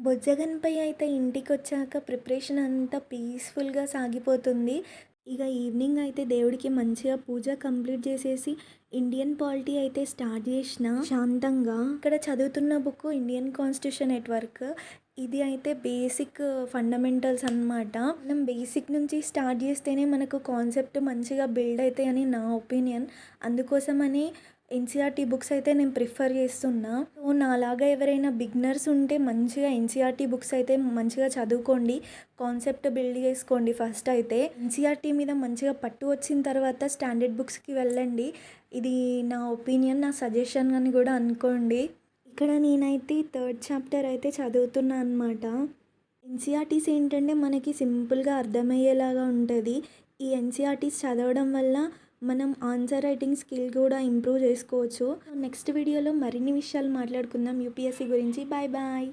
బొజ్జగన్‌పై అయితే ఇంటికొచ్చాక ప్రిపరేషన్ అంతా పీస్‌ఫుల్‌గా సాగిపోతుంది. ఇక ఈవినింగ్ అయితే దేవుడికి మంచిగా పూజ కంప్లీట్ చేసేసి, ఇండియన్ పాలిటీ అయితే స్టార్ట్ చేసిన శాంతంగా. ఇక్కడ చదువుతున్న book Indian constitution at work. ఇది అయితే బేసిక్ ఫండమెంటల్స్ అనమాట. మనం బేసిక్ నుంచి స్టార్ట్ చేస్తేనే మనకు కాన్సెప్ట్ మంచిగా బిల్డ్ అయితాయని నా ఒపీనియన్. అందుకోసమని ఎన్‌సీఈఆర్‌టీ బుక్స్ అయితే నేను ప్రిఫర్ చేస్తున్నా. సో, నాలాగా ఎవరైనా బిగినర్స్ ఉంటే మంచిగా ఎన్‌సీఈఆర్‌టీ బుక్స్ అయితే మంచిగా చదువుకోండి. కాన్సెప్ట్ బిల్డ్ చేసుకోండి ఫస్ట్ అయితే. ఎన్‌సీఈఆర్‌టీ మీద మంచిగా పట్టు వచ్చిన తర్వాత స్టాండర్డ్ బుక్స్‌కి వెళ్ళండి. ఇది నా ఒపీనియన్, నా సజెషన్ అని కూడా అనుకోండి. ఇక్కడ నేనైతే థర్డ్ చాప్టర్ అయితే చదువుతున్నా అనమాట. ఎన్‌సీఈఆర్‌టీస్ ఏంటంటే మనకి సింపుల్‌గా అర్థమయ్యేలాగా ఉంటుంది. ఈ ఎన్‌సీఈఆర్‌టీస్ చదవడం వల్ల మనం ఆన్సర్ రైటింగ్ స్కిల్ కూడా ఇంప్రూవ్ చేసుకోవచ్చు. నెక్స్ట్ వీడియోలో మరిన్ని విషయాలు మాట్లాడుకుందాం యూపీఎస్సీ గురించి. Bye bye.